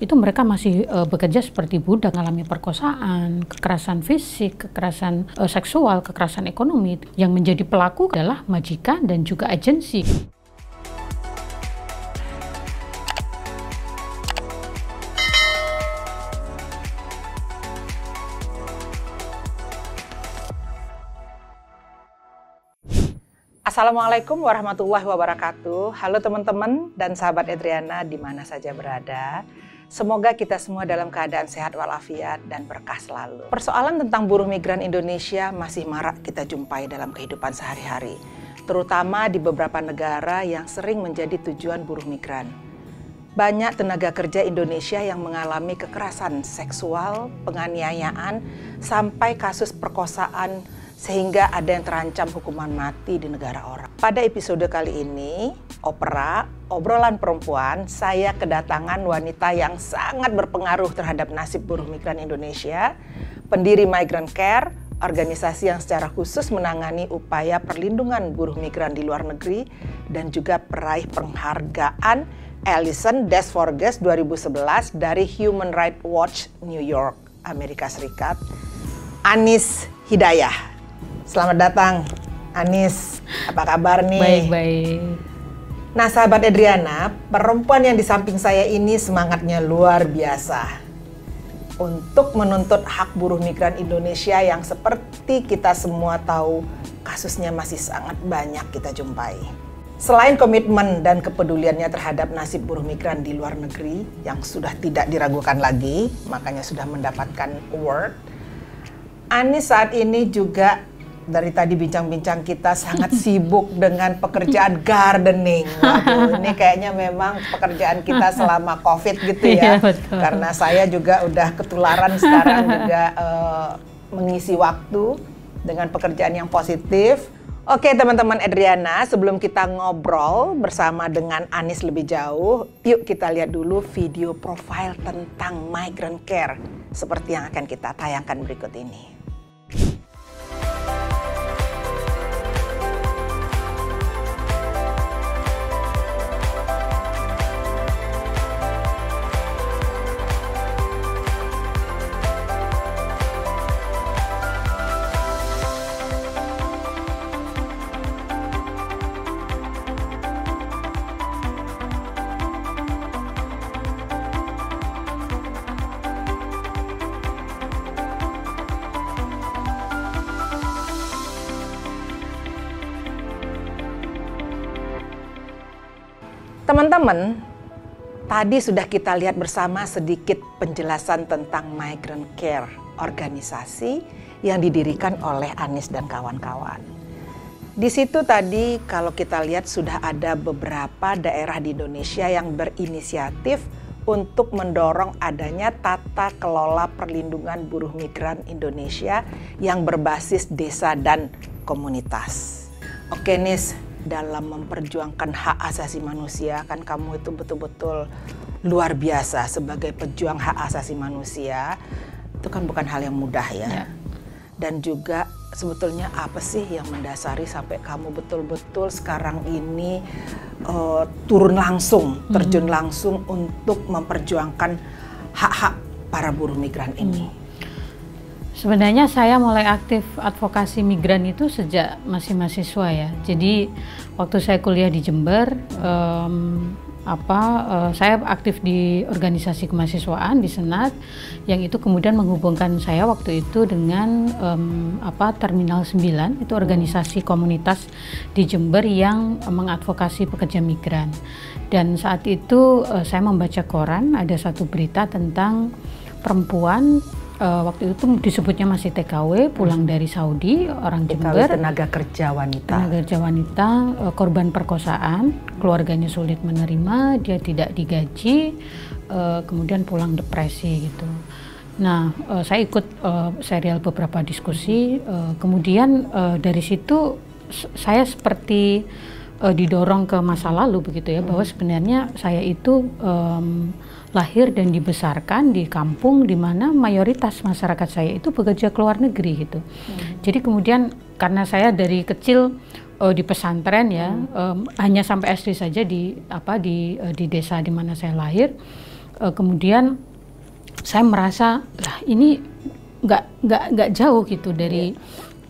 itu mereka masih bekerja seperti budak, mengalami perkosaan, kekerasan fisik, kekerasan seksual, kekerasan ekonomi. Yang menjadi pelaku adalah majikan dan juga agensi. Assalamualaikum warahmatullahi wabarakatuh. Halo teman-teman dan sahabat Edriana di mana saja berada. Semoga kita semua dalam keadaan sehat walafiat dan berkah selalu. Persoalan tentang buruh migran Indonesia masih marak kita jumpai dalam kehidupan sehari-hari, terutama di beberapa negara yang sering menjadi tujuan buruh migran. Banyak tenaga kerja Indonesia yang mengalami kekerasan seksual, penganiayaan, sampai kasus perkosaan, sehingga ada yang terancam hukuman mati di negara orang. Pada episode kali ini, Opera, obrolan perempuan, saya kedatangan wanita yang sangat berpengaruh terhadap nasib buruh migran Indonesia, pendiri Migrant Care, organisasi yang secara khusus menangani upaya perlindungan buruh migran di luar negeri, dan juga peraih penghargaan Alison Desforges 2011 dari Human Rights Watch New York, Amerika Serikat, Anis Hidayah. Selamat datang, Anis. Apa kabar nih? Baik-baik. Nah, sahabat Edriana, perempuan yang di samping saya ini semangatnya luar biasa untuk menuntut hak buruh migran Indonesia yang seperti kita semua tahu kasusnya masih sangat banyak kita jumpai. Selain komitmen dan kepeduliannya terhadap nasib buruh migran di luar negeri yang sudah tidak diragukan lagi, makanya sudah mendapatkan award, Anis saat ini juga dari tadi bincang-bincang kita sangat sibuk dengan pekerjaan gardening. Waduh, ini kayaknya memang pekerjaan kita selama COVID gitu ya. Karena saya juga udah ketularan sekarang juga mengisi waktu dengan pekerjaan yang positif. Oke teman-teman Edriana, sebelum kita ngobrol bersama dengan Anis lebih jauh, yuk kita lihat dulu video profil tentang Migrant Care seperti yang akan kita tayangkan berikut ini. Teman-teman, tadi sudah kita lihat bersama sedikit penjelasan tentang Migrant Care, organisasi yang didirikan oleh Anis dan kawan-kawan. Di situ tadi kalau kita lihat sudah ada beberapa daerah di Indonesia yang berinisiatif untuk mendorong adanya tata kelola perlindungan buruh migran Indonesia yang berbasis desa dan komunitas. Oke Nis, dalam memperjuangkan hak asasi manusia, kan kamu itu betul-betul luar biasa sebagai pejuang hak asasi manusia. Itu kan bukan hal yang mudah ya. Dan juga sebetulnya apa sih yang mendasari sampai kamu betul-betul sekarang ini turun langsung, terjun langsung untuk memperjuangkan hak-hak para buruh migran ini? Sebenarnya saya mulai aktif advokasi migran itu sejak masih mahasiswa ya. Jadi waktu saya kuliah di Jember, saya aktif di organisasi kemahasiswaan di Senat, yang itu kemudian menghubungkan saya waktu itu dengan Terminal 9, itu organisasi komunitas di Jember yang mengadvokasi pekerja migran. Dan saat itu saya membaca koran, ada satu berita tentang perempuan, waktu itu disebutnya masih TKW, pulang dari Saudi, orang Jember, tenaga kerja wanita, korban perkosaan, keluarganya sulit menerima, dia tidak digaji, kemudian pulang depresi gitu. Nah, saya ikut serial beberapa diskusi, kemudian dari situ saya seperti didorong ke masa lalu begitu ya, bahwa sebenarnya saya itu lahir dan dibesarkan di kampung di mana mayoritas masyarakat saya itu bekerja ke luar negeri gitu. Jadi kemudian karena saya dari kecil di pesantren ya, hanya sampai SD saja di desa di mana saya lahir. kemudian saya merasa lah ini nggak jauh gitu dari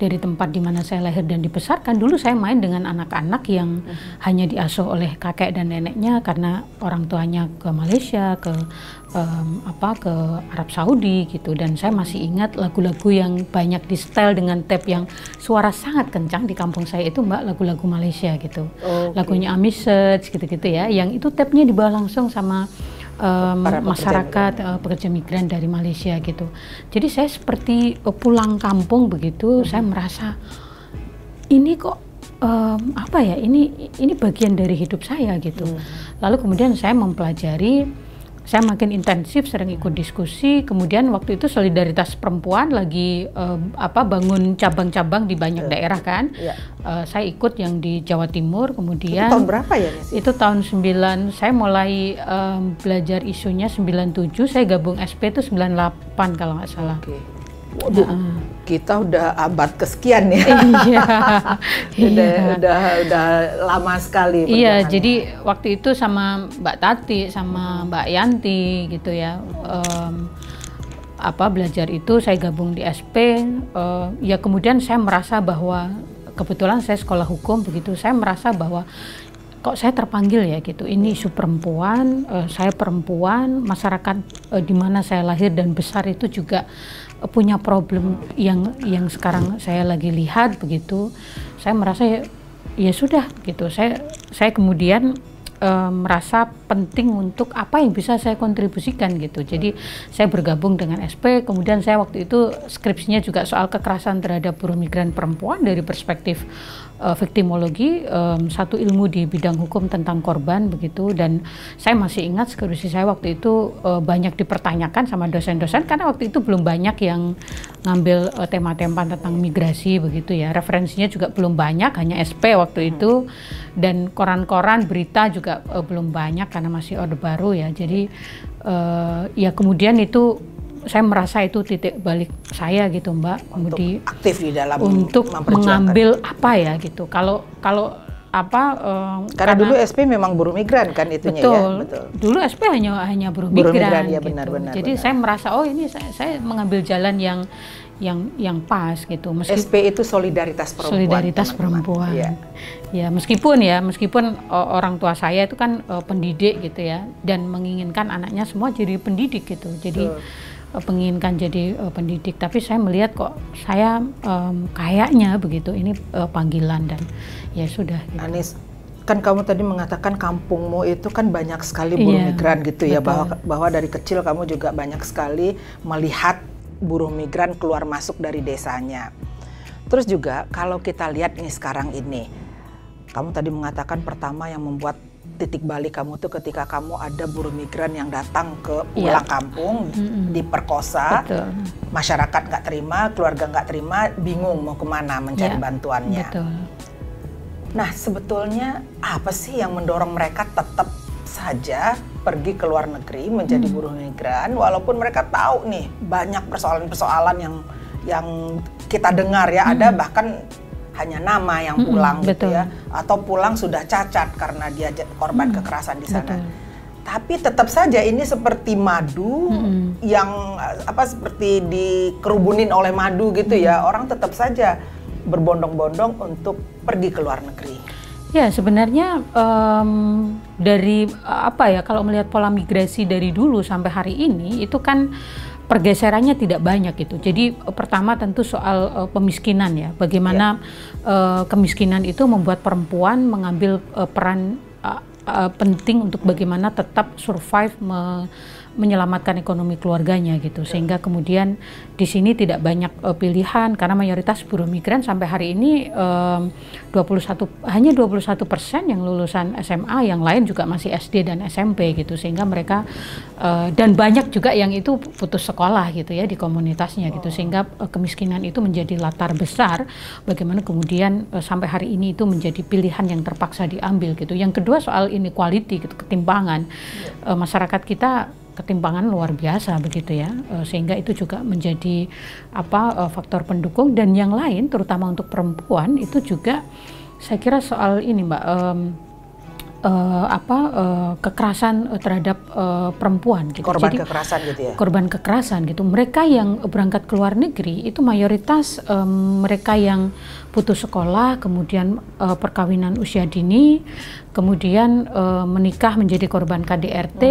tempat di mana saya lahir dan dibesarkan. Dulu saya main dengan anak-anak yang hanya diasuh oleh kakek dan neneknya karena orang tuanya ke Malaysia, ke Arab Saudi gitu. Dan saya masih ingat lagu-lagu yang banyak di setel dengan tape yang suara sangat kencang di kampung saya itu, Mbak, lagu-lagu Malaysia gitu. Lagunya Amisets gitu-gitu ya. Yang itu tape-nya dibawa langsung sama masyarakat pekerja migran dari Malaysia gitu. Jadi saya seperti pulang kampung begitu. Saya merasa ini kok apa ya, ini bagian dari hidup saya gitu. Lalu kemudian saya mempelajari, saya makin intensif, sering ikut diskusi. Kemudian waktu itu Solidaritas Perempuan lagi bangun cabang-cabang di banyak daerah kan. Saya ikut yang di Jawa Timur. Kemudian itu tahun berapa ya, Nessy? Itu tahun 9, saya mulai belajar isunya 97, saya gabung SP itu 98 kalau nggak salah. Waduh, kita udah abad kesekian ya. udah lama sekali. Iya, jadi waktu itu sama Mbak Tati, sama Mbak Yanti gitu ya. Belajar itu saya gabung di SP. Ya kemudian saya merasa bahwa kebetulan saya sekolah hukum begitu. Saya merasa bahwa kok saya terpanggil ya gitu. Ini isu perempuan, saya perempuan, masyarakat di mana saya lahir dan besar itu juga punya problem yang sekarang saya lagi lihat begitu. Saya merasa ya sudah gitu. Saya kemudian merasa penting untuk apa yang bisa saya kontribusikan gitu. Jadi saya bergabung dengan SP. Kemudian saya waktu itu skripsinya juga soal kekerasan terhadap buruh migran perempuan dari perspektif viktimologi, satu ilmu di bidang hukum tentang korban begitu. Dan saya masih ingat skripsi saya waktu itu banyak dipertanyakan sama dosen-dosen karena waktu itu belum banyak yang ngambil tema-tema tentang migrasi begitu ya. Referensinya juga belum banyak, hanya SP waktu itu, dan koran-koran berita juga belum banyak karena masih Orde Baru ya. Jadi ya kemudian itu saya merasa itu titik balik saya gitu, Mbak, untuk aktif di dalam untuk mengambil apa ya gitu. Kalau karena dulu SP memang buruh migran kan itunya. Betul. Ya, betul. Dulu SP hanya buruh migran ya, gitu. benar. Jadi saya merasa ini saya mengambil jalan yang pas gitu. SP itu solidaritas perempuan. Solidaritas perempuan. Ya meskipun orang tua saya itu kan pendidik gitu ya, dan menginginkan anaknya semua jadi pendidik gitu. Jadi menginginkan jadi pendidik, tapi saya melihat kok saya kayaknya begitu ini panggilan dan ya sudah. Gitu. Anis, kan kamu tadi mengatakan kampungmu itu kan banyak sekali buruh migran gitu ya, bahwa dari kecil kamu juga banyak sekali melihat buruh migran keluar masuk dari desanya. Terus juga kalau kita lihat ini sekarang ini, kamu tadi mengatakan pertama yang membuat titik balik kamu tuh ketika kamu ada buruh migran yang datang ke pulang kampung, diperkosa, masyarakat nggak terima, keluarga nggak terima, bingung mau kemana mencari bantuannya. Nah sebetulnya apa sih yang mendorong mereka tetap saja pergi ke luar negeri menjadi buruh migran, walaupun mereka tahu nih banyak persoalan-persoalan yang kita dengar ya, ada bahkan hanya nama yang pulang gitu ya, atau pulang sudah cacat karena dia korban kekerasan di sana. Tapi tetap saja ini seperti madu yang seperti dikerubunin oleh madu gitu ya, orang tetap saja berbondong-bondong untuk pergi ke luar negeri. Ya sebenarnya dari kalau melihat pola migrasi dari dulu sampai hari ini itu kan pergeserannya tidak banyak gitu. Jadi pertama tentu soal pemiskinan ya. Bagaimana kemiskinan itu membuat perempuan mengambil peran penting untuk bagaimana tetap survive menyelamatkan ekonomi keluarganya gitu. Sehingga kemudian di sini tidak banyak pilihan karena mayoritas buruh migran sampai hari ini hanya 21% yang lulusan SMA, yang lain juga masih SD dan SMP gitu. Sehingga mereka dan banyak juga yang itu putus sekolah gitu ya di komunitasnya gitu. Sehingga kemiskinan itu menjadi latar besar bagaimana kemudian sampai hari ini itu menjadi pilihan yang terpaksa diambil gitu. Yang kedua soal inequality gitu, ketimpangan. Masyarakat kita ketimpangan luar biasa begitu ya, sehingga itu juga menjadi faktor pendukung. Dan yang lain terutama untuk perempuan itu juga saya kira soal ini, Mbak, kekerasan terhadap perempuan gitu. Korban Jadi, kekerasan gitu ya? Korban kekerasan gitu. Mereka yang berangkat ke luar negeri itu mayoritas mereka yang putus sekolah, kemudian perkawinan usia dini, kemudian menikah menjadi korban KDRT,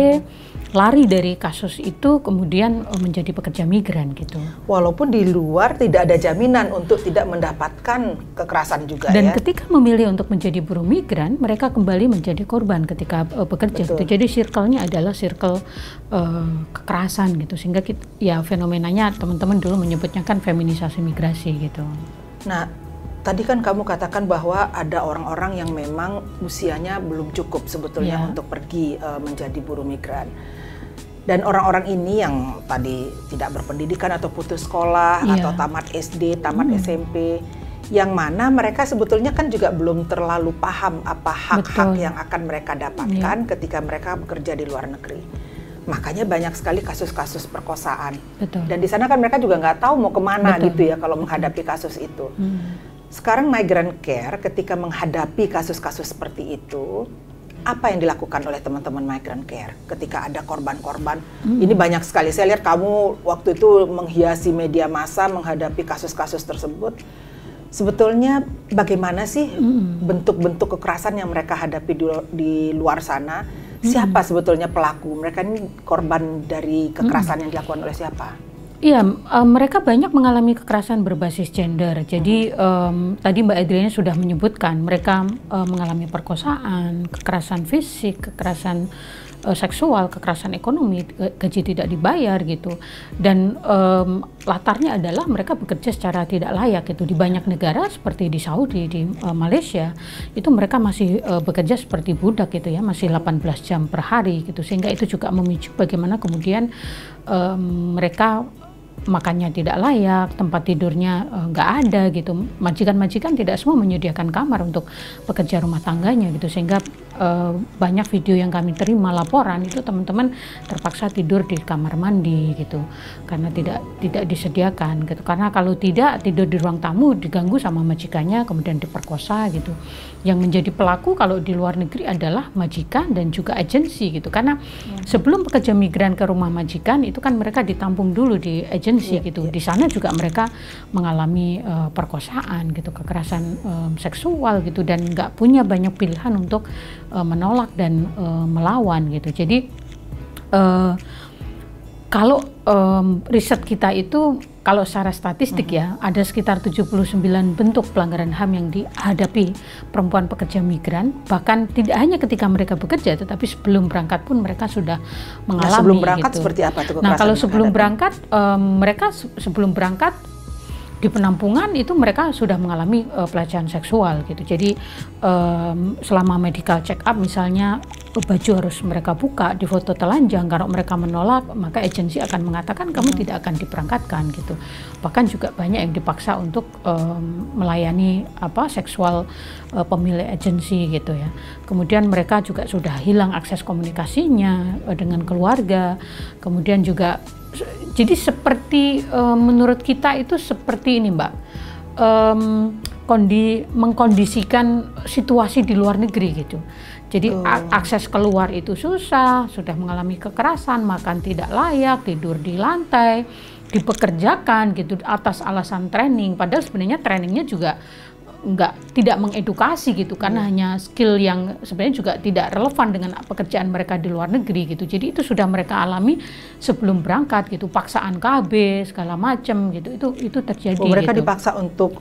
lari dari kasus itu, kemudian menjadi pekerja migran gitu. Walaupun di luar tidak ada jaminan untuk tidak mendapatkan kekerasan juga. Dan ya. ketika memilih untuk menjadi buruh migran, mereka kembali menjadi korban ketika bekerja. Gitu. Jadi circle-nya adalah circle kekerasan gitu. Sehingga ya fenomenanya teman-teman dulu menyebutnya kan feminisasi migrasi gitu. Nah, tadi kan kamu katakan bahwa ada orang-orang yang memang usianya belum cukup sebetulnya untuk pergi menjadi buruh migran. Dan orang-orang ini yang tadi tidak berpendidikan atau putus sekolah atau tamat SD, tamat SMP, yang mana mereka sebetulnya kan juga belum terlalu paham apa hak-hak yang akan mereka dapatkan ketika mereka bekerja di luar negeri. Makanya banyak sekali kasus-kasus perkosaan. Dan di sana kan mereka juga nggak tahu mau kemana gitu ya kalau menghadapi kasus itu. Sekarang migrant care ketika menghadapi kasus-kasus seperti itu, apa yang dilakukan oleh teman-teman migrant care ketika ada korban-korban? Ini banyak sekali. Saya lihat kamu waktu itu menghiasi media massa menghadapi kasus-kasus tersebut. Sebetulnya bagaimana sih bentuk-bentuk kekerasan yang mereka hadapi di luar sana? Siapa sebetulnya pelaku? Mereka ini korban dari kekerasan yang dilakukan oleh siapa? Iya, mereka banyak mengalami kekerasan berbasis gender. Jadi tadi Mbak Adriana sudah menyebutkan mereka mengalami perkosaan, kekerasan fisik, kekerasan seksual, kekerasan ekonomi, gaji tidak dibayar gitu. Dan latarnya adalah mereka bekerja secara tidak layak gitu. Di banyak negara seperti di Saudi, di Malaysia, itu mereka masih bekerja seperti budak gitu ya, masih 18 jam per hari gitu. Sehingga itu juga memicu bagaimana kemudian mereka makannya tidak layak, tempat tidurnya nggak ada gitu. Majikan-majikan tidak semua menyediakan kamar untuk pekerja rumah tangganya gitu, sehingga banyak video yang kami terima laporan itu teman-teman terpaksa tidur di kamar mandi gitu karena tidak disediakan gitu. Karena kalau tidak tidur di ruang tamu diganggu sama majikannya, kemudian diperkosa gitu. Yang menjadi pelaku kalau di luar negeri adalah majikan dan juga agensi gitu, karena sebelum pekerja migran ke rumah majikan itu kan mereka ditampung dulu di agensi gitu. Di sana juga mereka mengalami perkosaan gitu, kekerasan seksual gitu, dan nggak punya banyak pilihan untuk menolak dan melawan gitu. Jadi kalau riset kita itu kalau secara statistik ya ada sekitar 79 bentuk pelanggaran HAM yang dihadapi perempuan pekerja migran, bahkan tidak hanya ketika mereka bekerja tetapi sebelum berangkat pun mereka sudah mengalami. Nah, sebelum berangkat gitu. Seperti apa tuh kekerasan? Nah, kalau sebelum berangkat mereka sebelum berangkat di penampungan itu mereka sudah mengalami pelecehan seksual gitu. Jadi selama medical check up misalnya baju harus mereka buka, di foto telanjang. Kalau mereka menolak, maka agensi akan mengatakan kamu tidak akan diberangkatkan gitu. Bahkan juga banyak yang dipaksa untuk melayani seksual pemilik agensi gitu ya. Kemudian mereka juga sudah hilang akses komunikasinya dengan keluarga. Kemudian juga jadi seperti menurut kita itu seperti ini Mbak, mengkondisikan situasi di luar negeri gitu. Jadi akses keluar itu susah, sudah mengalami kekerasan, makan tidak layak, tidur di lantai, dipekerjakan gitu atas alasan training. Padahal sebenarnya trainingnya juga tidak mengedukasi gitu, karena hanya skill yang sebenarnya juga tidak relevan dengan pekerjaan mereka di luar negeri gitu. Jadi itu sudah mereka alami sebelum berangkat gitu, paksaan KB segala macam gitu, itu terjadi. Mereka gitu. dipaksa untuk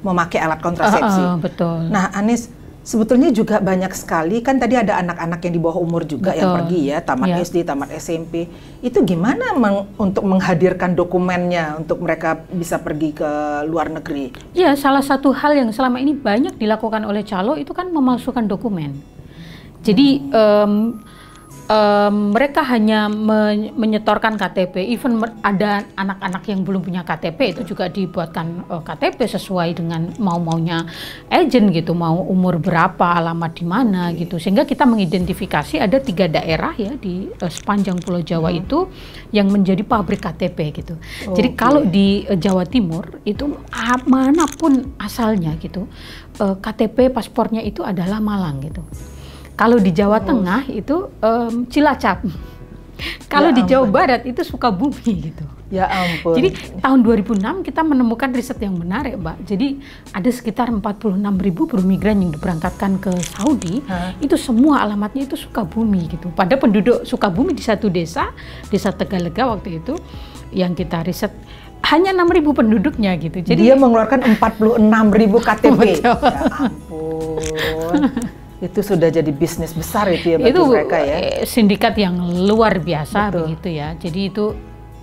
memakai alat kontrasepsi. Betul. Nah, Anis, sebetulnya juga banyak sekali, kan tadi ada anak-anak yang di bawah umur juga yang pergi ya, tamat SD, tamat SMP. Itu gimana untuk menghadirkan dokumennya untuk mereka bisa pergi ke luar negeri? Ya, salah satu hal yang selama ini banyak dilakukan oleh calo itu kan memalsukan dokumen. Jadi mereka hanya menyetorkan KTP, even ada anak-anak yang belum punya KTP itu juga dibuatkan KTP sesuai dengan mau-maunya agent gitu, mau umur berapa, alamat di mana gitu, sehingga kita mengidentifikasi ada 3 daerah ya di sepanjang Pulau Jawa itu yang menjadi pabrik KTP gitu. Jadi kalau di Jawa Timur itu manapun asalnya gitu, KTP paspornya itu adalah Malang gitu. Kalau di Jawa Tengah itu Cilacap. Kalau di Jawa Barat itu Sukabumi gitu. Ya ampun. Jadi tahun 2006 kita menemukan riset yang menarik, Mbak. Jadi ada sekitar 46.000 buruh migran yang diberangkatkan ke Saudi. Itu semua alamatnya itu Sukabumi gitu. Pada penduduk Sukabumi di satu desa, Desa Tegalega waktu itu yang kita riset hanya 6.000 penduduknya gitu. Jadi dia mengeluarkan 46.000 KTP. Ya ampun. Itu sudah jadi bisnis besar itu ya bagi mereka ya. Sindikat yang luar biasa. Betul. Begitu ya. Jadi itu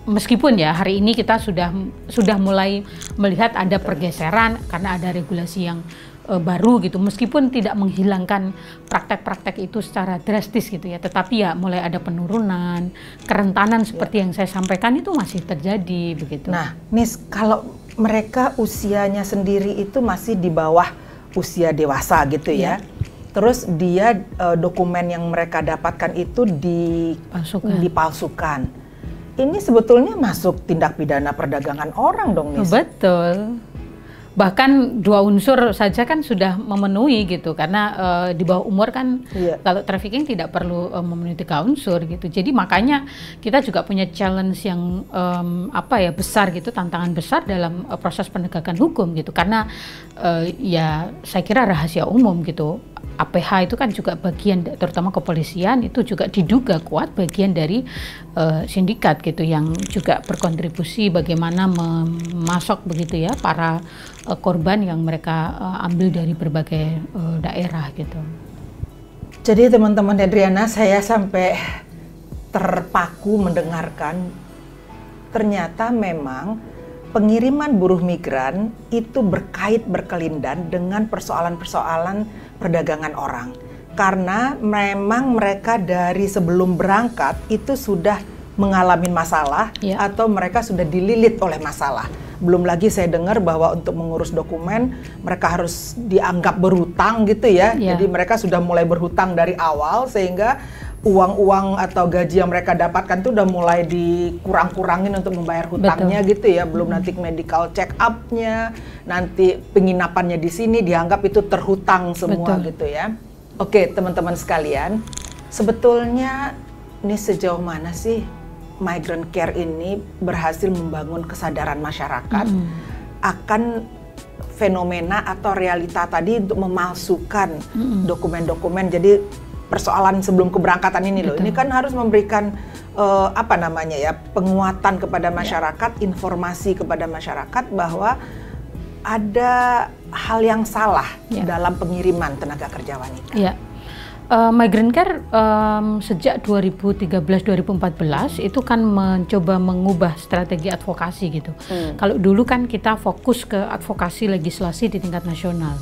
meskipun ya hari ini kita sudah mulai melihat ada pergeseran karena ada regulasi yang baru gitu, meskipun tidak menghilangkan praktek-praktek itu secara drastis gitu ya, tetapi ya mulai ada penurunan, kerentanan seperti yang saya sampaikan itu masih terjadi begitu. Nah, Nis, kalau mereka usianya sendiri itu masih di bawah usia dewasa gitu ya. Terus dia dokumen yang mereka dapatkan itu dipalsukan. Ini sebetulnya masuk tindak pidana perdagangan orang dong, Nis. Betul. Bahkan 2 unsur saja kan sudah memenuhi gitu, karena di bawah umur kan kalau trafficking tidak perlu memenuhi 3 unsur gitu. Jadi makanya kita juga punya challenge yang besar gitu, tantangan besar dalam proses penegakan hukum gitu, karena ya saya kira rahasia umum gitu. APH itu kan juga bagian, terutama kepolisian itu juga diduga kuat bagian dari sindikat gitu, yang juga berkontribusi bagaimana memasok begitu ya para korban yang mereka ambil dari berbagai daerah gitu. Jadi teman-teman Adriana, saya sampai terpaku mendengarkan ternyata memang pengiriman buruh migran itu berkelindan dengan persoalan-persoalan perdagangan orang. Karena memang mereka dari sebelum berangkat itu sudah mengalami masalah atau mereka sudah dililit oleh masalah. Belum lagi saya dengar bahwa untuk mengurus dokumen mereka harus dianggap berhutang gitu ya. Jadi mereka sudah mulai berhutang dari awal sehingga uang-uang atau gaji yang mereka dapatkan itu udah mulai dikurang-kurangin untuk membayar hutangnya. Betul. Gitu ya. Belum nanti medical check up-nya, nanti penginapannya di sini dianggap itu terhutang semua. Betul. Gitu ya. Oke, teman-teman sekalian, sebetulnya ini sejauh mana sih Migrant Care ini berhasil membangun kesadaran masyarakat akan fenomena atau realita tadi untuk memalsukan dokumen-dokumen. Jadi persoalan sebelum keberangkatan ini loh, ini kan harus memberikan penguatan kepada masyarakat, informasi kepada masyarakat bahwa ada hal yang salah dalam pengiriman tenaga kerja wanita. Migrant Care sejak 2013-2014 itu kan mencoba mengubah strategi advokasi gitu. Kalau dulu kan kita fokus ke advokasi legislasi di tingkat nasional.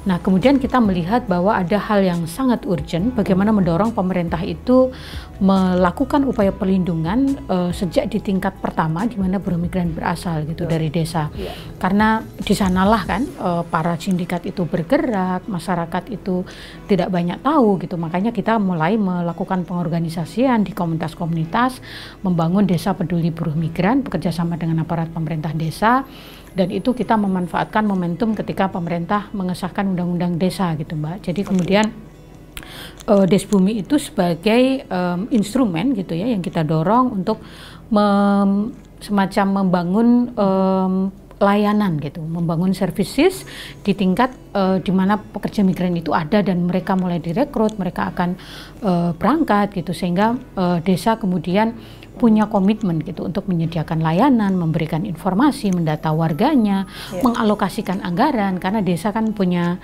Nah kemudian kita melihat bahwa ada hal yang sangat urgent, bagaimana mendorong pemerintah itu melakukan upaya perlindungan sejak di tingkat pertama di mana buruh migran berasal gitu dari desa. Karena di sanalah kan para sindikat itu bergerak, masyarakat itu tidak banyak tahu gitu. Makanya kita mulai melakukan pengorganisasian di komunitas-komunitas, membangun desa peduli buruh migran, bekerja sama dengan aparat pemerintah desa, dan itu kita memanfaatkan momentum ketika pemerintah mengesahkan undang-undang desa gitu Mbak. Jadi kemudian Desbumi itu sebagai instrumen gitu ya yang kita dorong untuk semacam membangun layanan gitu, membangun services di tingkat di mana pekerja migran itu ada dan mereka mulai direkrut, mereka akan berangkat gitu, sehingga desa kemudian punya komitmen gitu untuk menyediakan layanan, memberikan informasi, mendata warganya, mengalokasikan anggaran karena desa kan punya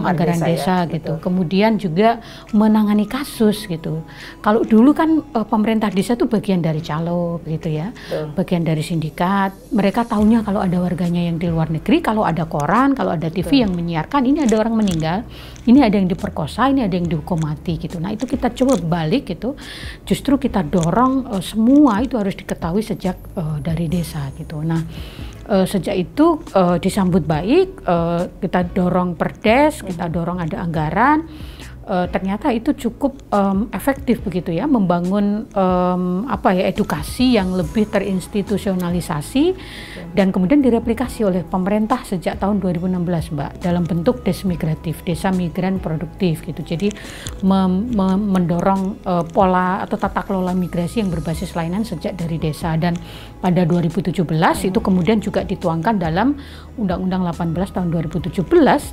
anggaran desa gitu. Kemudian juga menangani kasus gitu. Kalau dulu kan pemerintah desa itu bagian dari calo gitu ya, bagian dari sindikat. Mereka tahunya kalau ada warganya yang di luar negeri, kalau ada koran, kalau ada TV yang menyiarkan ini ada orang meninggal, ini ada yang diperkosa, ini ada yang dihukum mati gitu. Nah itu kita coba balik gitu, justru kita dorong semua itu harus diketahui sejak dari desa gitu. Nah sejak itu disambut baik, kita dorong perdes, kita dorong ada anggaran. Ternyata itu cukup efektif begitu ya, membangun edukasi yang lebih terinstitusionalisasi dan kemudian direplikasi oleh pemerintah sejak tahun 2016 Mbak dalam bentuk Desmigratif, desa migran produktif gitu. Jadi mendorong pola atau tata kelola migrasi yang berbasis layanan sejak dari desa, dan pada 2017 itu kemudian juga dituangkan dalam Undang-Undang 18 tahun 2017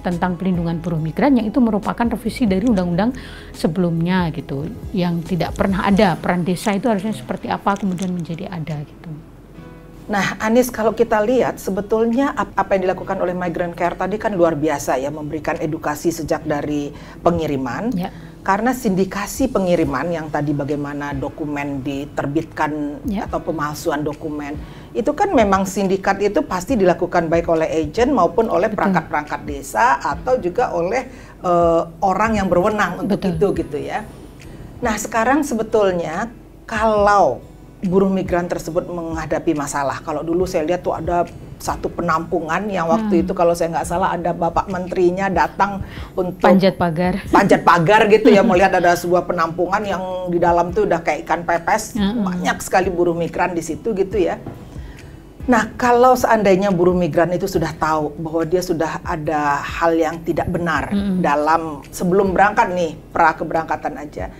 tentang pelindungan buruh migran, yang itu merupakan revisi dari undang-undang sebelumnya gitu, yang tidak pernah ada peran desa itu harusnya seperti apa kemudian menjadi ada gitu. Nah, Anis, kalau kita lihat sebetulnya apa yang dilakukan oleh Migrant Care tadi kan luar biasa ya, memberikan edukasi sejak dari pengiriman. Ya. Karena sindikasi pengiriman yang tadi bagaimana dokumen diterbitkan atau pemalsuan dokumen, itu kan memang sindikat itu pasti dilakukan baik oleh agen maupun oleh perangkat-perangkat desa atau juga oleh orang yang berwenang untuk itu gitu ya. Nah sekarang sebetulnya kalau buruh migran tersebut menghadapi masalah, kalau dulu saya lihat tuh ada satu penampungan yang waktu itu kalau saya nggak salah ada Bapak Menterinya datang untuk panjat pagar gitu ya, melihat ada sebuah penampungan yang di dalam tuh udah kayak ikan pepes, banyak sekali buruh migran di situ gitu ya. Nah kalau seandainya buruh migran itu sudah tahu bahwa dia sudah ada hal yang tidak benar dalam sebelum berangkat nih, pra keberangkatan aja,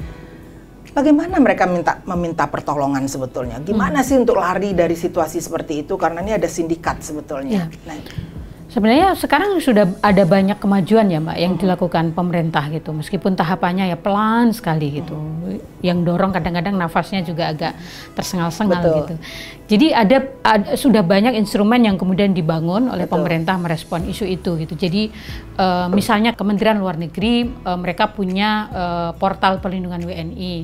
bagaimana mereka meminta pertolongan sebetulnya? Gimana sih untuk lari dari situasi seperti itu? Karena ini ada sindikat sebetulnya. Nah, sebenarnya sekarang sudah ada banyak kemajuan ya Mbak yang dilakukan pemerintah gitu, meskipun tahapannya ya pelan sekali gitu. Yang dorong kadang-kadang nafasnya juga agak tersengal-sengal gitu. Jadi sudah banyak instrumen yang kemudian dibangun oleh pemerintah merespon isu itu gitu. Jadi misalnya Kementerian Luar Negeri mereka punya portal perlindungan WNI.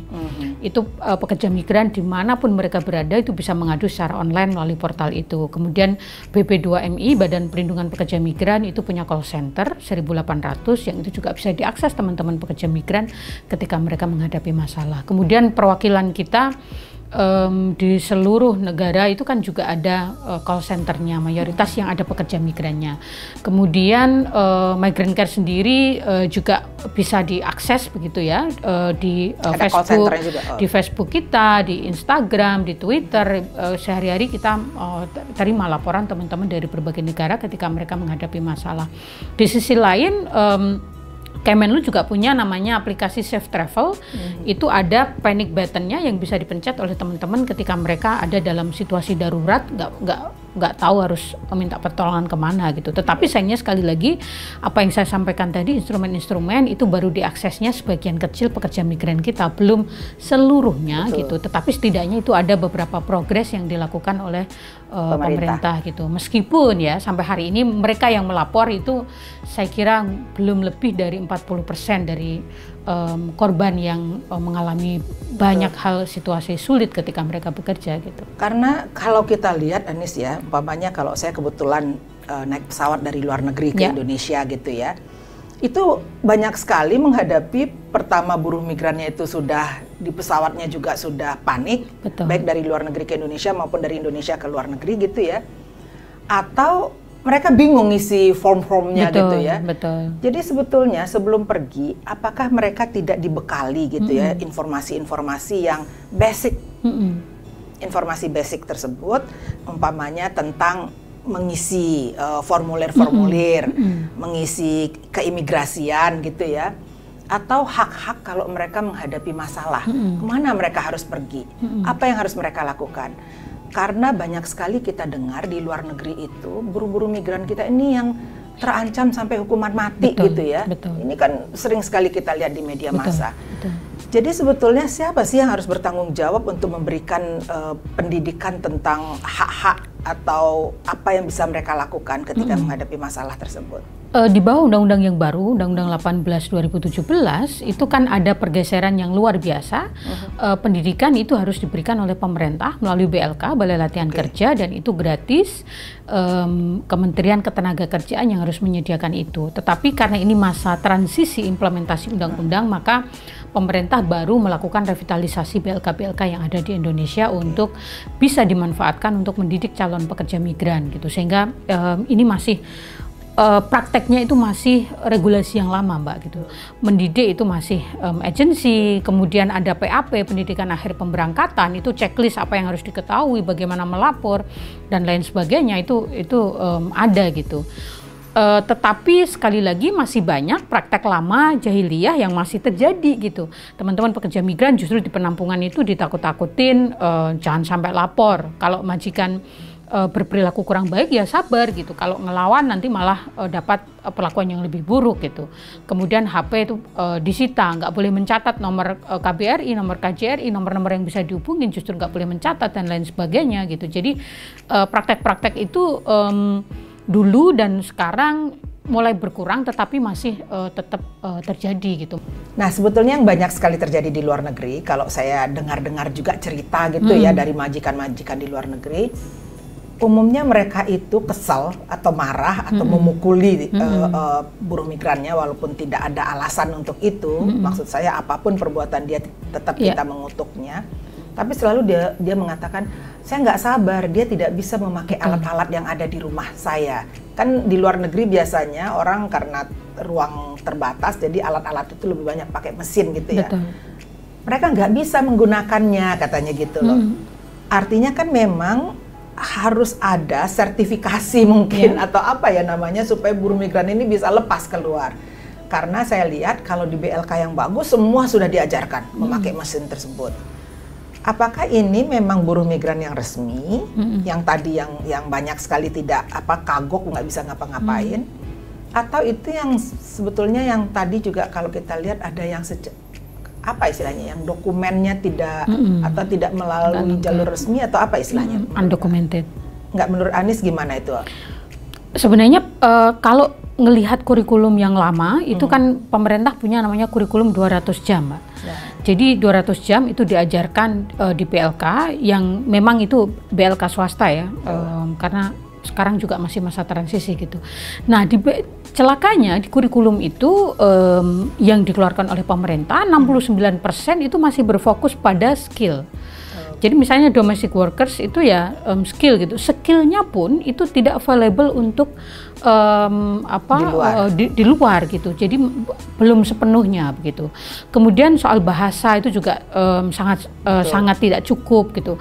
Itu pekerja migran dimanapun mereka berada itu bisa mengadu secara online melalui portal itu. Kemudian BP2MI, Badan Perlindungan Pekerja Migran, itu punya call center 1.800 yang itu juga bisa diakses teman-teman pekerja migran ketika mereka menghadapi masalah. Kemudian perwakilan kita di seluruh negara itu kan juga ada call centernya, mayoritas yang ada pekerja migrannya. Kemudian Migrant Care sendiri juga bisa diakses begitu ya di Facebook, di Facebook kita, di Instagram, di Twitter. Sehari-hari kita terima laporan teman-teman dari berbagai negara ketika mereka menghadapi masalah. Di sisi lain Kemenlu juga punya namanya aplikasi Safe Travel. Itu ada panic button-nya yang bisa dipencet oleh teman-teman ketika mereka ada dalam situasi darurat, nggak tahu harus meminta pertolongan kemana gitu. Tetapi sayangnya sekali lagi apa yang saya sampaikan tadi, instrumen-instrumen itu baru diaksesnya sebagian kecil pekerja migran kita, belum seluruhnya gitu. Tetapi setidaknya itu ada beberapa progres yang dilakukan oleh pemerintah gitu. Meskipun ya sampai hari ini mereka yang melapor itu saya kira belum lebih dari 40% dari korban yang mengalami banyak hal situasi sulit ketika mereka bekerja gitu. Karena kalau kita lihat Anis ya, umpamanya kalau saya kebetulan naik pesawat dari luar negeri ke Indonesia gitu ya, itu banyak sekali menghadapi pertama buruh migrannya itu sudah di pesawatnya juga sudah panik, baik dari luar negeri ke Indonesia maupun dari Indonesia ke luar negeri gitu ya, atau mereka bingung ngisi form-formnya gitu ya. Jadi sebetulnya sebelum pergi, apakah mereka tidak dibekali gitu ya informasi-informasi yang basic, informasi basic tersebut, umpamanya tentang mengisi formulir-formulir, mengisi keimigrasian gitu ya, atau hak-hak kalau mereka menghadapi masalah, kemana mereka harus pergi, apa yang harus mereka lakukan. Karena banyak sekali kita dengar di luar negeri itu buruh-buruh migran kita ini yang terancam sampai hukuman mati gitu ya. Ini kan sering sekali kita lihat di media massa. Jadi sebetulnya siapa sih yang harus bertanggung jawab untuk memberikan pendidikan tentang hak-hak atau apa yang bisa mereka lakukan ketika menghadapi masalah tersebut? Di bawah undang-undang yang baru, Undang-Undang 18 2017, itu kan ada pergeseran yang luar biasa. Pendidikan itu harus diberikan oleh pemerintah melalui BLK, Balai Latihan Kerja, dan itu gratis. Kementerian Ketenagakerjaan yang harus menyediakan itu. Tetapi karena ini masa transisi implementasi undang-undang, maka pemerintah baru melakukan revitalisasi BLK-BLK yang ada di Indonesia untuk bisa dimanfaatkan untuk mendidik calon pekerja migran gitu. Sehingga ini masih prakteknya itu masih regulasi yang lama, Mbak, gitu. Mendidik itu masih agensi, kemudian ada PAP, pendidikan akhir pemberangkatan, itu checklist apa yang harus diketahui, bagaimana melapor dan lain sebagainya, itu ada gitu. Tetapi sekali lagi masih banyak praktek lama jahiliyah yang masih terjadi gitu. Teman-teman pekerja migran justru di penampungan itu ditakut-takutin, jangan sampai lapor. Kalau majikan berperilaku kurang baik ya sabar gitu. Kalau ngelawan nanti malah dapat perlakuan yang lebih buruk gitu. Kemudian HP itu disita, nggak boleh mencatat nomor KBRI, nomor KJRI, nomor-nomor yang bisa dihubungin justru nggak boleh mencatat dan lain sebagainya gitu. Jadi praktek-praktek itu dulu dan sekarang mulai berkurang, tetapi masih tetap terjadi gitu. Nah, sebetulnya yang banyak sekali terjadi di luar negeri, kalau saya dengar-dengar juga cerita gitu ya dari majikan-majikan di luar negeri, umumnya mereka itu kesal atau marah atau memukuli buruh migrannya walaupun tidak ada alasan untuk itu. Maksud saya apapun perbuatan dia tetap kita mengutuknya. Tapi selalu dia mengatakan, saya nggak sabar, dia tidak bisa memakai alat-alat yang ada di rumah saya. Kan di luar negeri biasanya orang karena ruang terbatas, jadi alat-alat itu lebih banyak pakai mesin gitu ya. Betul. Mereka nggak bisa menggunakannya katanya gitu loh. Artinya kan memang harus ada sertifikasi mungkin atau apa ya namanya supaya buruh migran ini bisa lepas keluar. Karena saya lihat kalau di BLK yang bagus semua sudah diajarkan memakai mesin tersebut. Apakah ini memang buruh migran yang resmi, yang tadi yang banyak sekali tidak kagok nggak bisa ngapa-ngapain, atau itu yang sebetulnya yang tadi juga kalau kita lihat ada yang apa istilahnya, yang dokumennya tidak atau tidak melalui jalur resmi atau apa istilahnya? Undocumented. Nggak, menurut Anies gimana itu? Sebenarnya kalau ngelihat kurikulum yang lama itu kan pemerintah punya namanya kurikulum 200 jam, Mbak. Jadi 200 jam itu diajarkan di BLK yang memang itu BLK swasta ya, karena sekarang juga masih masa transisi gitu. Nah, celakanya di kurikulum itu yang dikeluarkan oleh pemerintah 69% itu masih berfokus pada skill. Jadi misalnya domestic workers itu ya skill gitu. Skillnya pun itu tidak available untuk di luar gitu. Jadi belum sepenuhnya begitu. Kemudian soal bahasa itu juga sangat tidak cukup gitu.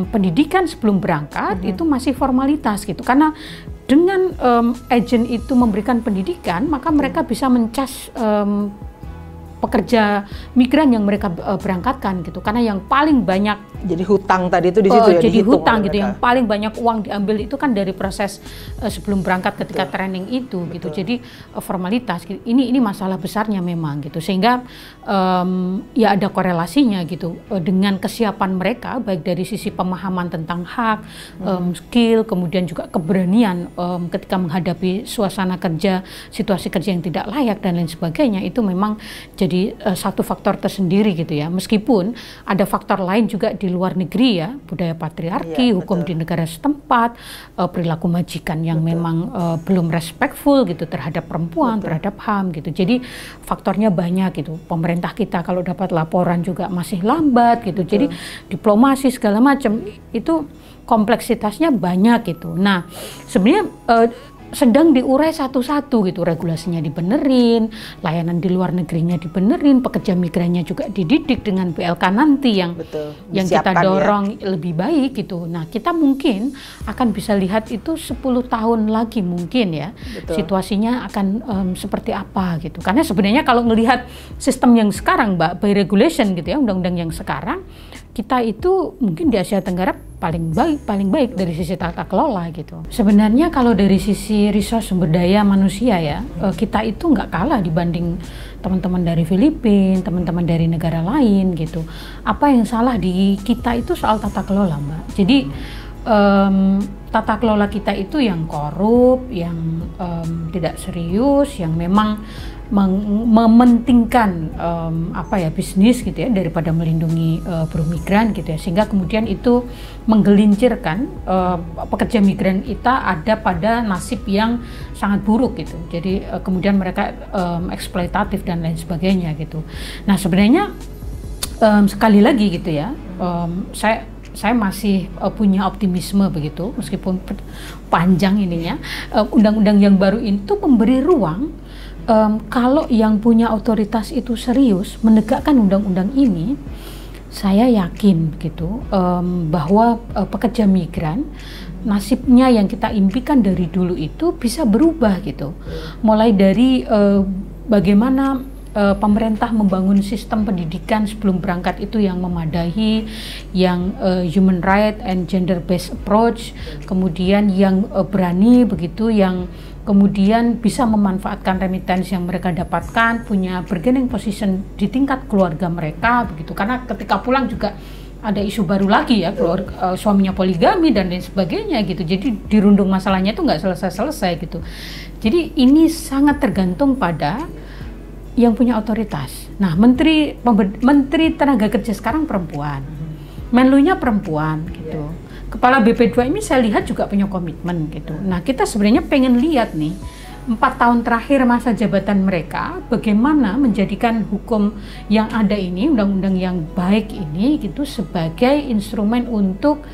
Pendidikan sebelum berangkat itu masih formalitas gitu. Karena dengan agen itu memberikan pendidikan, maka mereka bisa mencas pekerja migran yang mereka berangkatkan gitu, karena yang paling banyak jadi hutang tadi itu di situ ya, jadi hutang gitu, yang paling banyak uang diambil itu kan dari proses sebelum berangkat ketika training itu gitu. Jadi formalitas gitu. Ini masalah besarnya memang gitu, sehingga ya ada korelasinya gitu dengan kesiapan mereka baik dari sisi pemahaman tentang hak, skill, kemudian juga keberanian ketika menghadapi suasana kerja, situasi kerja yang tidak layak dan lain sebagainya. Itu memang jadi satu faktor tersendiri gitu ya, meskipun ada faktor lain juga di luar negeri ya, budaya patriarki, hukum di negara setempat, perilaku majikan yang memang belum respectful gitu terhadap perempuan, terhadap HAM gitu. Jadi faktornya banyak gitu. Pemerintah kita kalau dapat laporan juga masih lambat gitu. Jadi diplomasi segala macam itu kompleksitasnya banyak gitu. Nah, sebenarnya sedang diurai satu-satu gitu, regulasinya dibenerin, layanan di luar negerinya dibenerin, pekerja migrannya juga dididik dengan BLK nanti yang kita dorong lebih baik gitu. Nah, kita mungkin akan bisa lihat itu 10 tahun lagi mungkin ya, situasinya akan seperti apa gitu. Karena sebenarnya kalau melihat sistem yang sekarang, Mbak, by regulation gitu ya, undang-undang yang sekarang, kita itu mungkin di Asia Tenggara paling baik dari sisi tata kelola gitu. Sebenarnya kalau dari sisi resource sumber daya manusia ya, kita itu nggak kalah dibanding teman-teman dari Filipina, teman-teman dari negara lain gitu. Apa yang salah di kita itu soal tata kelola, Mbak. Jadi tata kelola kita itu yang korup, yang tidak serius, yang memang mementingkan bisnis gitu ya daripada melindungi buruh migran gitu ya, sehingga kemudian itu menggelincirkan pekerja migran kita ada pada nasib yang sangat buruk gitu. Jadi kemudian mereka eksploitatif dan lain sebagainya gitu. Nah sebenarnya sekali lagi gitu ya, saya masih punya optimisme begitu, meskipun panjang ininya. Undang-undang yang baru itu memberi ruang, kalau yang punya otoritas itu serius menegakkan undang-undang ini, saya yakin gitu bahwa pekerja migran nasibnya yang kita impikan dari dulu itu bisa berubah gitu. Mulai dari bagaimana pemerintah membangun sistem pendidikan sebelum berangkat itu yang memadai, yang human right and gender based approach, kemudian yang berani begitu, yang kemudian bisa memanfaatkan remittance yang mereka dapatkan, punya bargaining position di tingkat keluarga mereka begitu, karena ketika pulang juga ada isu baru lagi ya, suaminya poligami dan lain sebagainya gitu. Jadi dirundung masalahnya itu nggak selesai-selesai gitu. Jadi ini sangat tergantung pada yang punya otoritas. Nah, menteri tenaga kerja sekarang perempuan, Menlunya perempuan gitu. Kepala BP2 ini saya lihat juga punya komitmen gitu. Nah, kita sebenarnya pengen lihat nih 4 tahun terakhir masa jabatan mereka, bagaimana menjadikan hukum yang ada ini, undang-undang yang baik ini gitu sebagai instrumen untuk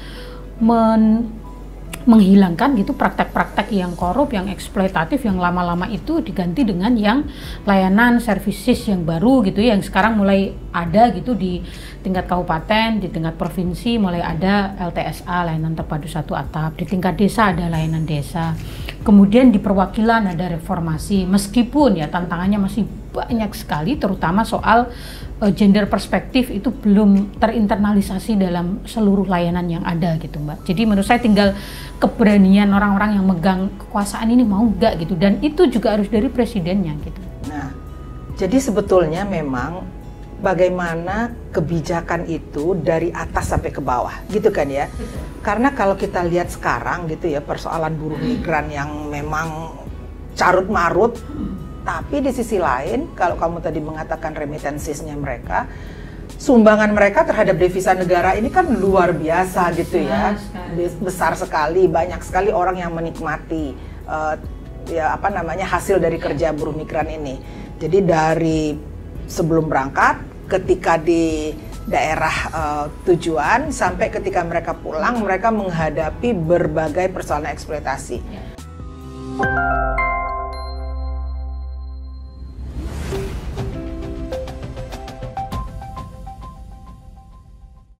menghilangkan gitu praktek-praktek yang korup, yang eksploitatif, yang lama-lama itu diganti dengan yang layanan services yang baru gitu, yang sekarang mulai ada gitu di tingkat kabupaten, di tingkat provinsi mulai ada LTSA, layanan terpadu satu atap, di tingkat desa ada layanan desa, kemudian di perwakilan ada reformasi, meskipun ya tantangannya masih banyak sekali, terutama soal gender perspektif itu belum terinternalisasi dalam seluruh layanan yang ada gitu Mbak. Jadi menurut saya tinggal keberanian orang-orang yang megang kekuasaan ini mau nggak gitu, dan itu juga harus dari presidennya gitu. Nah, jadi sebetulnya memang bagaimana kebijakan itu dari atas sampai ke bawah gitu kan ya. Karena kalau kita lihat sekarang gitu ya, persoalan buruh migran yang memang carut marut, tapi di sisi lain kalau kamu tadi mengatakan remittances-nya mereka, sumbangan mereka terhadap devisa negara ini kan luar biasa gitu ya, besar sekali, banyak sekali orang yang menikmati hasil dari kerja buruh migran ini. Jadi dari sebelum berangkat, ketika di daerah tujuan, sampai ketika mereka pulang, mereka menghadapi berbagai persoalan eksploitasi.